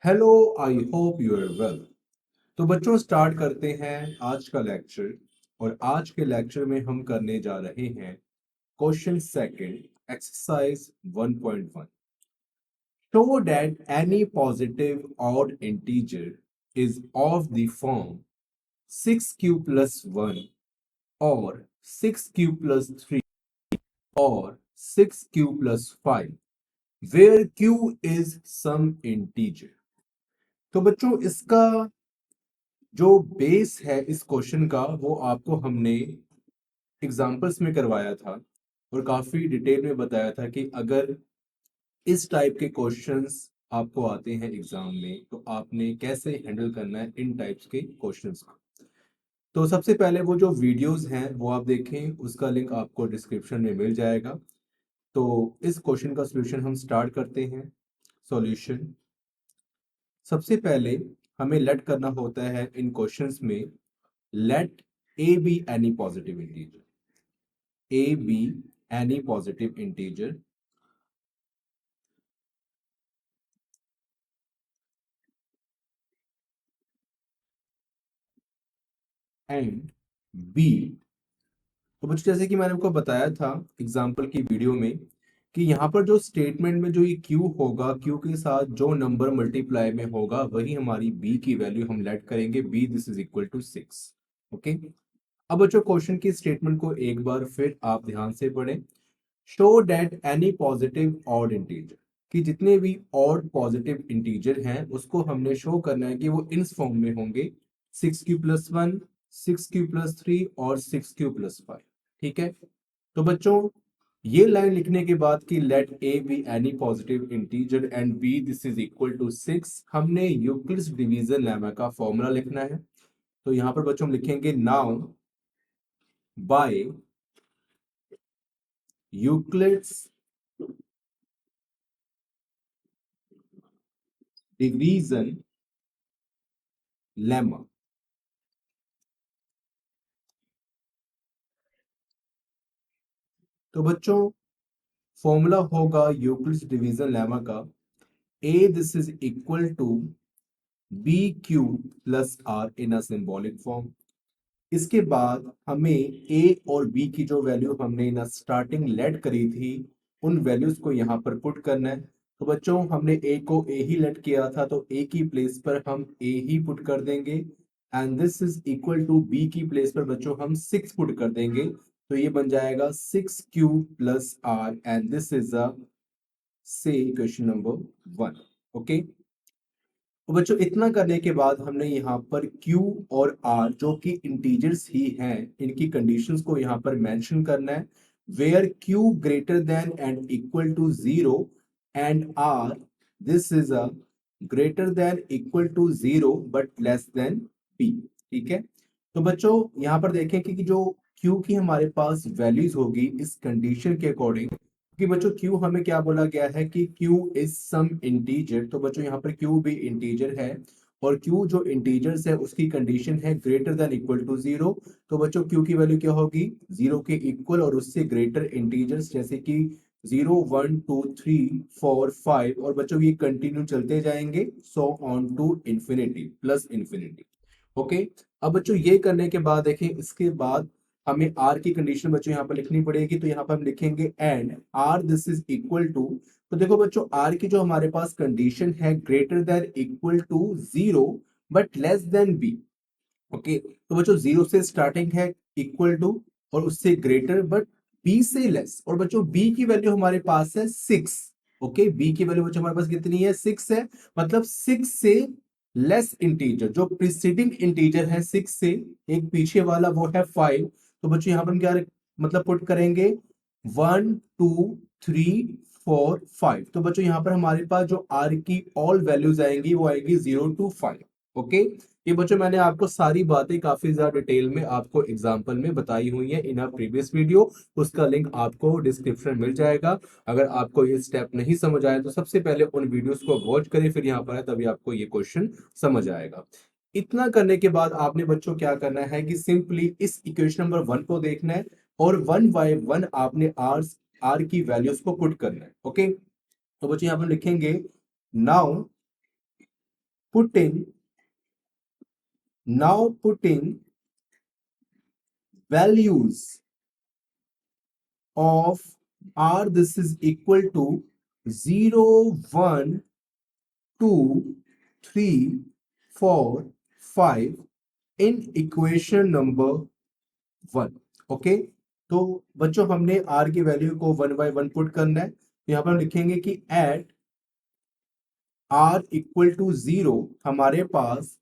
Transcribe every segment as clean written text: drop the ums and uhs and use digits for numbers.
Hello, I hope you are well. तो बच्चों start करते हैं आज का लेक्चर। और आज के लेक्चर में हम करने जा रहे हैं question second exercise 1.1। Show that any positive odd integer is of the form 6q plus 1 or 6q plus 3 or 6q plus 5 where q is some integer। तो बच्चों इसका जो बेस है इस क्वेश्चन का वो आपको हमने एग्जाम्पल्स में करवाया था और काफी डिटेल में बताया था कि अगर इस टाइप के क्वेश्चंस आपको आते हैं एग्जाम में तो आपने कैसे हैंडल करना है इन टाइप्स के क्वेश्चंस को। तो सबसे पहले वो जो वीडियोस हैं वो आप देखें, उसका लिंक आपको डिस्क्रिप्शन में मिल जाएगा। तो इस क्वेश्चन का सॉल्यूशन हम स्टार्ट करते हैं। सॉल्यूशन सबसे पहले हमें लेट करना होता है इन क्वेश्चंस में, let a be any positive integer, a be any positive integer and b। तो बच्चों जैसे कि मैंने आपको बताया था एग्जाम्पल की वीडियो में कि यहाँ पर जो स्टेटमेंट में जो ये q होगा, q के साथ जो नंबर मल्टीप्लाई में होगा वही हमारी b की वैल्यू हम लेट करेंगे, b this is equal to 6। Okay, अब बच्चों क्वेश्चन की स्टेटमेंट को एक बार फिर आप ध्यान से पढ़ें। Show that any positive odd integer, कि जितने भी ऑड पॉजिटिव इंटीजर हैं उसको हमने शो करना है कि वो इन फॉर्म में होंगे 6q+1, 6q+3 और 6q+5। ठीक है, तो बच्चों ये लाइन लिखने के बाद कि let a B any positive integer and b this is equal to 6, हमने यूक्लिड्स डिवीजन लेमा का फॉर्मूला लिखना है। तो यहां पर बच्चों हम लिखेंगे now by Euclid's division lemma. तो बच्चों फॉर्मूला होगा यूक्लिड्स डिवीजन लेमा का a this is equal to b q plus r in a symbolic form. इसके बाद हमें ए और बी की जो वैल्यू हमने इन स्टार्टिंग लेट करी थी उन वैल्यूज को यहाँ पर पुट करना है। तो बच्चों हमने ए को ए ही लेट किया था तो ए की प्लेस पर हम ए ही पुट कर देंगे and this is equal to b की प्लेस पर बच्चों हम 6 पुट कर देंगे। तो ये बन जाएगा 6q plus r and this is a से क्वेश्चन नंबर 1। ओके, तो बच्चों इतना करने के बाद हमने यहाँ पर Q और R जो कि इंटीजर्स ही हैं इनकी कंडीशंस को यहाँ पर मेंशन करना है। Where Q greater than and equal to 0 and R this is a greater than equal to 0 but less than P। ठीक है, तो बच्चों यहाँ पर देखें कि जो Q की हमारे पास वैल्यूज होगी इस कंडीशन के अकॉर्डिंग, कि बच्चों Q हमें क्या बोला गया है कि Q इज सम इंटीजर। तो बच्चों यहाँ पर Q भी इंटीजर है और Q जो इंटीजर्स है उसकी कंडीशन है ग्रेटर देन इक्वल टू 0। तो बच्चों Q की वैल्यू क्या होगी, 0 के इक्वल और उससे ग्रेटर इंटीजर्स जैसे कि 0 1 2 3 4 5 और बच्चों ये कंटिन्यू चलते जाएंगे so on to infinity plus infinity. Okay, अब बच्चों ये करने के बाद देखें इसके बाद हमें आर की कंडीशन बच्चों यहाँ पर लिखनी पड़ेगी। तो यहाँ पर हम लिखेंगे and r this is equal to. तो देखो बच्चों आर की जो हमारे पास कंडीशन है greater than equal to 0 but less than b. Okay, तो बच्चों 0 से स्टार्टिंग है इक्वल टू और उससे ग्रेटर बट बी से लेस, और बच्चों बी की वैल्यू हमारे पास है 6। ओके, बी की वैल्यू बच्चों हमारे पास कितनी है, 6 है। मतलब 6 से लेस इंटीजर जो प्रीसीडिंग इंटीजर है 6 से, एक पीछे वाला वो है 5। तो बच्चों यहाँ पर हम क्या मतलब पुट करेंगे 1 2 3 4 5। तो बच्चों यहाँ पर हमारे पास जो आर की ऑल वैल्यूज आएंगी वो आएंगी 0 to 5। ओके, ये बच्चों मैंने आपको सारी बातें काफी ज्यादा डिटेल में आपको एग्जांपल में बताई हुई है इन अ प्रीवियस वीडियो, उसका लिंक आपको डिस्क्रिप्शन मिल जाएगा। अगर आपको ये स्टेप नहीं समझ आया तो सबसे पहले उन वीडियोस को वॉच करें फिर यहाँ पर है तभी आपको ये क्वेश्चन समझ आएगा। इतना करने के बाद आपने बच्चों क्या करना है कि सिंपली इस इक्वेशन नंबर 1 को देखना है और 1 बाय 1 आपने आर की वैल्यूज को पुट करना है। ओके, तो बच्चों यहाँ पर लिखेंगे now putting values of r, this is equal to 0, 1, 2, 3, 4, 5 in equation number 1. Okay, तो बच्चों हमने r की वैल्यू को 1 by 1 पुट करना है। तो यहाँ पर हम लिखेंगे कि एट r इक्वल टू 0 हमारे पास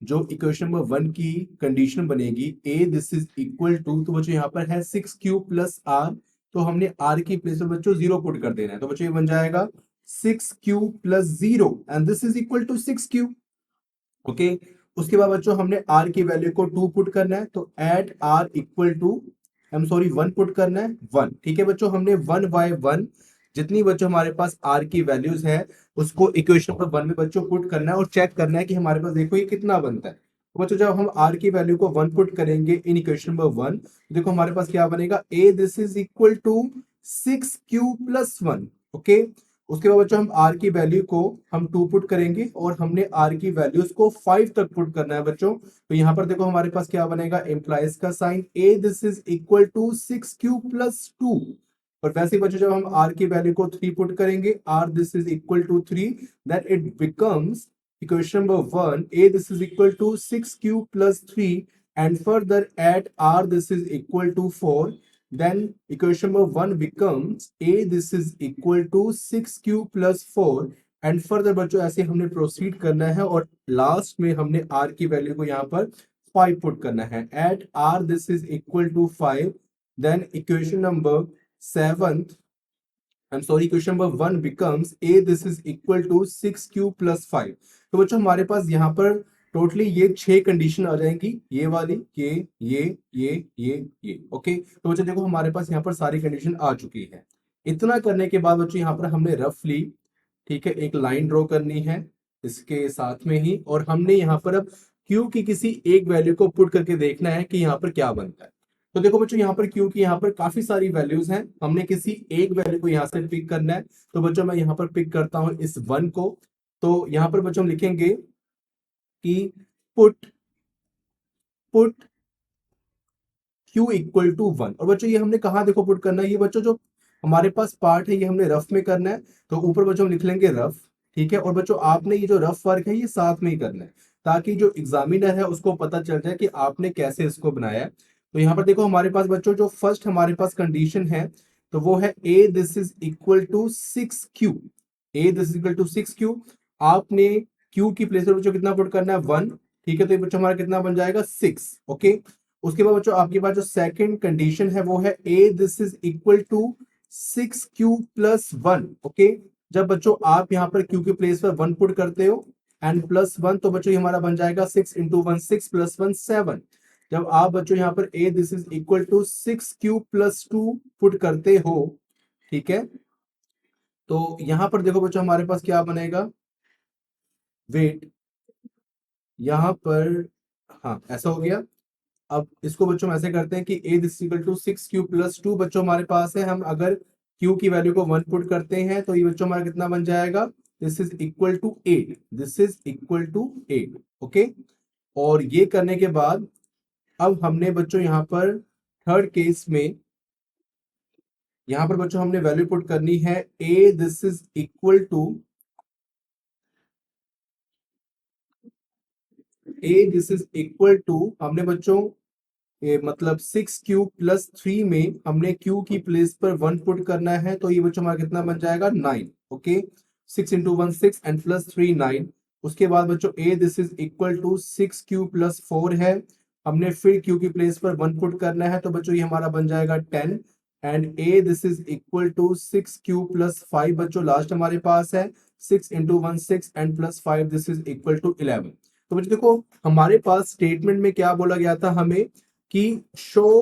जो इक्वेशन नंबर 1 की कंडीशन बनेगी a this is equal to, तो बच्चों यहाँ पर है 6q प्लस r, तो हमने r की प्लेस में बच्चों 0 पुट कर देना है। तो बच्चों ये बन जाएगा 6q plus 0 and this is equal to 6q। Okay, उसके बाद बच्चों हमने r की वैल्यू को 2 पुट करना है, तो at r equal to, I am sorry 1 put करना है 1। ठीक है बच्चों, हमने 1 बाय 1 जितनी बच्चों हमारे पास r की वैल्यूज है उसको इक्वेशन पर 1 में बच्चों पुट करना है और चेक करना है कि हमारे पास देखो ये कितना बनता है। तो बच्चों जब हम r की वैल्यू को 1 पुट करेंगे इन इक्वेशन नंबर 1, देखो हमारे पास क्या बनेगा, a this is equal to 6q plus 1। Okay, उसके बाद बच्चों हम r की वैल्यू को हम 2 पुट करेंगे और हमने r की वैल्यूज को 5 तक पुट करना है बच्चों। तो यहाँ पर देखो हमारे पास क्या बनेगा, एम्प्लाइज का sign, a this is equal to 6q plus 2। और वैसे ही बच्चों जब हम r की वैल्यू को 3 पुट करेंगे, r this is equal to 3, then it becomes equation number 1, a this is equal to 6q प्लस 3 and further at r this is equal to 4, then equation number 1 becomes a this is equal to 6q plus 4 and further बच्चों ऐसे हमने proceed करना है और last में हमने r की वैल्यू को यहाँ पर 5 पुट करना है। at r this is equal to 5, then equation number 7th, I'm sorry, equation number 1 becomes a this is equal to 6q plus 5। तो बच्चों हमारे पास यहाँ पर टोटली ये 6 कंडीशन आ जाएंगी, ये वाली, ये। ओके, तो बच्चों देखो हमारे पास यहाँ पर सारी कंडीशन आ चुकी है। इतना करने के बाद बच्चों यहाँ पर हमने रफली, ठीक है, एक लाइन ड्रॉ करनी है इसके साथ में ही, और हमने यहाँ पर अब q की किसी एक वैल्यू को पुट करके देखना है कि यहाँ पर क्या बनता है। तो देखो बच्चों यहाँ पर q की यहाँ पर काफी सारी वैल्यूज हैं, हमने किसी एक वैल्यू को यहाँ से पिक करना है। तो बच्चों मैं यहाँ पर पिक करता हूँ इस 1 को। तो यहाँ पर बच्चों हम लिखेंगे कि पुट q इक्वल टू 1। और बच्चों ये हमने कहा देखो पुट करना है, ये बच्चों जो हमारे पास पार्ट है ये हमने रफ में करना है, तो ऊपर बच्चों हम लिख लेंगे रफ। ठीक है, और बच्चों आपने ये जो रफ वर्क है ये साथ में ही करना है ताकि जो एग्जामिनर है उसको पता चल जाए कि आपने कैसे इसको बनाया है। तो यहाँ पर देखो हमारे पास बच्चों जो फर्स्ट हमारे पास कंडीशन है तो वो है a this is equal to 6q, a this is equal to 6q। आपने q की प्लेस पर बच्चों कितना पुट करना है 1। ठीक है, तो ये बच्चों हमारा कितना बन जाएगा 6। ओके, उसके बाद बच्चों आपके पास जो सेकंड कंडीशन है वो है a this is equal to 6q plus 1। Okay, जब बच्चों आप यहाँ पर q की प्लेस पर 1 पुट करते हो एंड प्लस 1, तो बच्चों ये हमारा बन जाएगा 6 इंटू 1 6 प्लस 1 7। जब आप बच्चों यहाँ पर a this is equal to 6q plus 2 put करते हो, ठीक है, तो यहाँ पर देखो बच्चों हमारे पास क्या बनेगा, वेट, यहाँ पर, हाँ ऐसा हो गया। अब इसको बच्चों हम ऐसे करते हैं कि a this equal to 6q plus 2 बच्चों हमारे पास है, हम अगर q की वैल्यू को 1 पुट करते हैं तो ये बच्चों हमारा कितना बन जाएगा, this is equal to 8, this is equal to 8। Okay, और ये करने के बाद अब हमने बच्चों यहाँ पर थर्ड केस में यहाँ पर बच्चों हमने वैल्यू पुट करनी है a this is equal to, a this is equal to, हमने बच्चों मतलब 6q प्लस 3 में हमने q की प्लेस पर 1 पुट करना है, तो ये बच्चों हमारा कितना बन जाएगा 9। Okay, 6 into 1 6 and plus 3 9। उसके बाद बच्चों a this is equal to 6q plus 4 है, हमने फिर q की प्लेस पर 1 पुट करना है, तो बच्चों ये हमारा बन जाएगा 10 and a this is equal to 6q plus 5 बच्चों लास्ट हमारे पास है 6 into 1 6 and plus 5 this is equal to 11। तो बच्चों देखो हमारे पास स्टेटमेंट में क्या बोला गया था हमें कि show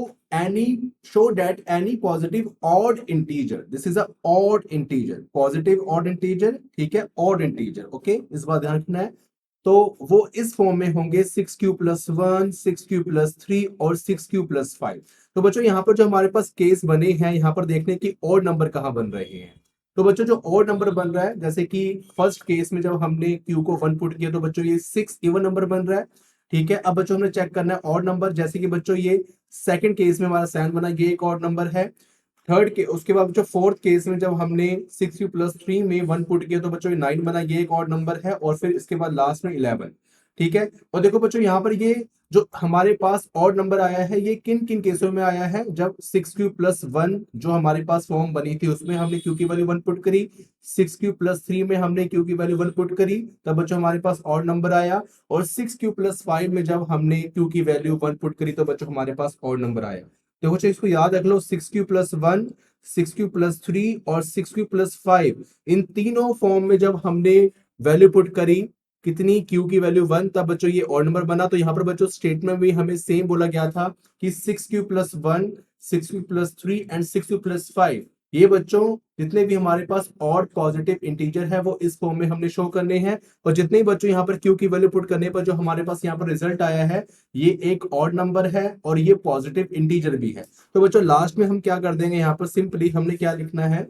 that any positive odd integer, this is a odd integer, positive odd integer, ठीक है, odd integer। ओके, इस बात ध्यान रखना है। तो वो इस फॉर्म में होंगे 6q प्लस 1 6q प्लस 3 और 6q प्लस 5। तो बच्चों यहाँ पर जो हमारे पास केस बने हैं यहाँ पर देखने की odd नंबर कहाँ बन रहे हैं, तो बच्चों जो ऑड नंबर बन रहा है, जैसे कि फर्स्ट केस में जब हमने क्यू को 1 पुट किया तो बच्चों ये 6 इवन नंबर बन रहा है। ठीक है, अब बच्चों हमने चेक करना है ऑड नंबर, जैसे कि बच्चों ये सेकंड केस में हमारा 7 बना, ये एक ऑड नंबर है। थर्ड के उसके बाद बच्चों फोर्थ केस में जब हमने 6u+3 में 1 पुट किया तो बच्चों ये 9 बना, ये एक ऑड नंबर है। और फिर इसके बाद लास्ट में 11। ठीक है, और देखो बच्चों यहाँ पर ये जो हमारे पास ऑड नंबर आया है ये किन किन केसों में आया है, जब 6q+1 जो हमारे पास फॉर्म बनी थी उसमें हमने q की वैल्यू 1 पुट करी, 6q+3 में हमने q की वैल्यू 1 पुट करी, तब बच्चों हमारे पास ऑड नंबर आया। और 6q+5 में जब हमने q की वैल्यू 1 पुट करी तो बच्चों हमारे पास ऑड नंबर आया। तो बच्चों इसको याद रख लो, 6q+1, 6q+3 और 6q+5, इन तीनों फॉर्म में जब हमने वैल्यू पुट करी कितनी, q की वैल्यू 1, तब बच्चों ये ऑड नंबर बना। तो यहाँ पर बच्चों स्टेटमेंट में हमें सेम बोला गया था कि 6q+1, 6q+3 एंड 6q+5, ये बच्चों जितने भी हमारे पास ऑड पॉजिटिव इंटीजर है वो इस फॉर्म में हमने शो करने हैं। और जितने ही बच्चों यहाँ पर q की वैल्यू पुट करने पर जो हमारे पास यहाँ पर रिजल्ट आया है ये एक ऑड नंबर है और ये पॉजिटिव इंटीजर भी है। तो बच्चों लास्ट में हम क्या कर देंगे, यहाँ पर सिंपली हमने क्या लिखना है,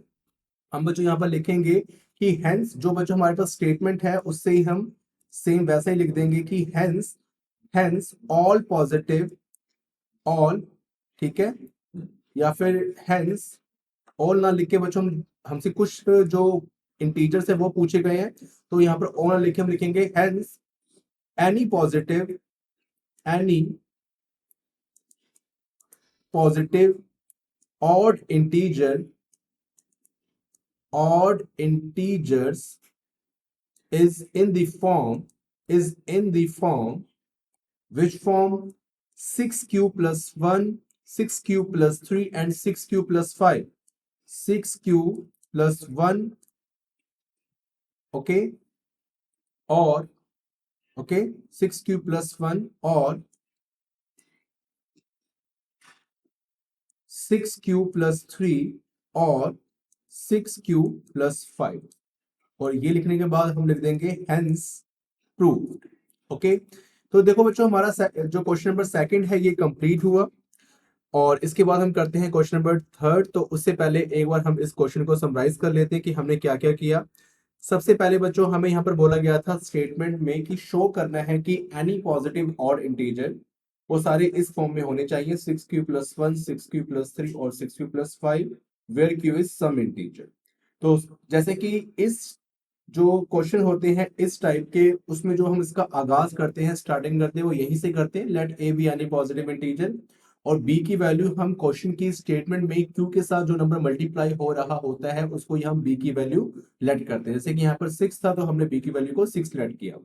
हम बच्चों यहाँ पर लिखेंगे कि हेंस, जो बच्चों हमारे पास स्टेटमेंट है उससे ही हम सेम वैसा ही लिख देंगे कि hence, hence all positive, all, ठीक है, या फिर हेंस ऑल ना लिख के बच्चों हमसे कुछ जो इंटीजर्स है वो पूछे गए हैं, तो यहाँ पर ऑल ना लिखे हम लिखेंगे hence any positive, any positive odd integer, odd integers is in the form which form 6q+1, 6q+3 and 6q+5, 6q+1, okay, or okay 6q+1 or 6q+3 और 6q+5। और ये लिखने के बाद हम लिख देंगे हेंस प्रूव्ड। ओके, तो देखो बच्चों हमारा जो क्वेश्चन नंबर सेकंड है ये कंप्लीट हुआ। और इसके बाद हम करते हैं क्वेश्चन नंबर थर्ड। तो उससे पहले एक बार हम इस क्वेश्चन को समराइज कर लेते हैं कि हमने क्या क्या किया। सबसे पहले बच्चों हमें यहाँ पर बोला गया था स्टेटमेंट में कि शो करना है कि एनी पॉजिटिव ऑड इंटीजर वो सारे इस फॉर्म में होने चाहिए, 6q+1, 6q+3 और 6q+5 where q is some integer. तो जैसे कि इस जो क्वेश्चन होते हैं इस टाइप के, उसमें जो हम इसका आगाज करते हैं, स्टार्टिंग करते हैं वो यहीं से करते हैं, let a B any positive integer, और बी की वैल्यू हम क्वेश्चन की स्टेटमेंट में क्यू के साथ जो नंबर मल्टीप्लाई हो रहा होता है उसको हम बी की वैल्यू लेट करते हैं। जैसे कि यहाँ पर 6 था तो हमने बी की वैल्यू को 6 लेट किया।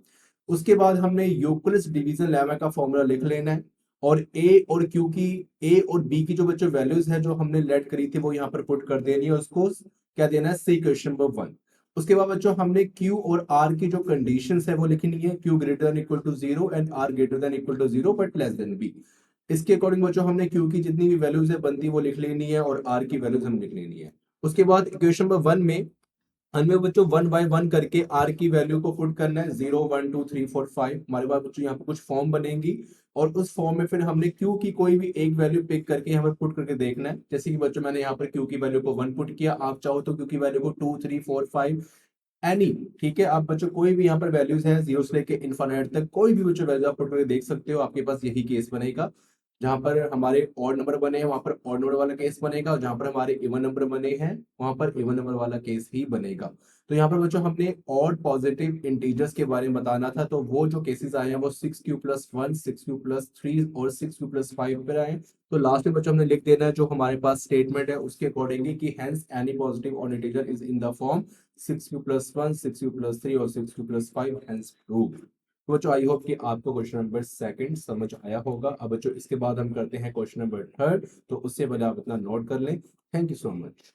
उसके बाद हमने यूक्लिड्स डिवीजन लेमा का फॉर्मूला लिख लेना है, और ए और क्यू की, ए और बी की जो बच्चों वैल्यूज है जो हमने लेट करी थी वो यहाँ पर पुट कर देनी है, उसको क्या देना है, सी क्वेश्चन नंबर 1। उसके बाद बच्चों हमने Q और R की जो कंडीशंस है वो लिखनी है, Q greater than equal to 0 and R greater than equal to 0 but less than B। इसके अकॉर्डिंग बच्चों हमने Q की जितनी भी वैल्यूज है बनती वो लिख लेनी है और R की वैल्यूज हम लिख लेनी है। उसके बाद इक्वेशन नंबर 1 में हमें बच्चों 1 बाय 1 करके R की वैल्यू को पुट करना है, 0 1 2 3 4 5, हमारे पास बच्चों यहाँ पर कुछ फॉर्म बनेंगी और उस फॉर्म में फिर हमने Q की कोई भी एक वैल्यू पिक करके यहाँ पर पुट करके देखना है। जैसे कि बच्चों मैंने यहाँ पर Q की वैल्यू को 1 पुट किया, आप चाहो तो Q की वैल्यू को 2 3 4 5 एनी, ठीक है, आप बच्चों कोई भी यहाँ पर वैल्यूज है जीरो से लेके इन्फिनिट तक कोई भी बच्चों वैल्यू आप पुट करके देख सकते हो, आपके पास यही केस बनेगा। जहां पर हमारे ऑड नंबर बने हैं वहां पर ऑड नंबर वाला केस बनेगा, और जहां पर हमारे इवन नंबर बने हैं वहां पर इवन नंबर वाला केस ही बनेगा। तो यहाँ पर बच्चों हमने ऑड पॉजिटिव इंटीजर्स के बारे में बताना था, तो वो जो केसेस आए हैं वो 6q+1, 6q+3 और 6q+5 पर आए। तो लास्ट में बच्चों हमने लिख देना है जो हमारे पास स्टेटमेंट है उसके अकॉर्डिंगली कि hence any positive odd integer is in the form 6q+1, 6q+3 और 6q+5 हेंस प्रूव्ड। तो बच्चों आई होप कि आपको क्वेश्चन नंबर सेकंड समझ आया होगा। अब बच्चों इसके बाद हम करते हैं क्वेश्चन नंबर थर्ड, तो उससे पहले आप इतना नोट कर लें। Thank you so much.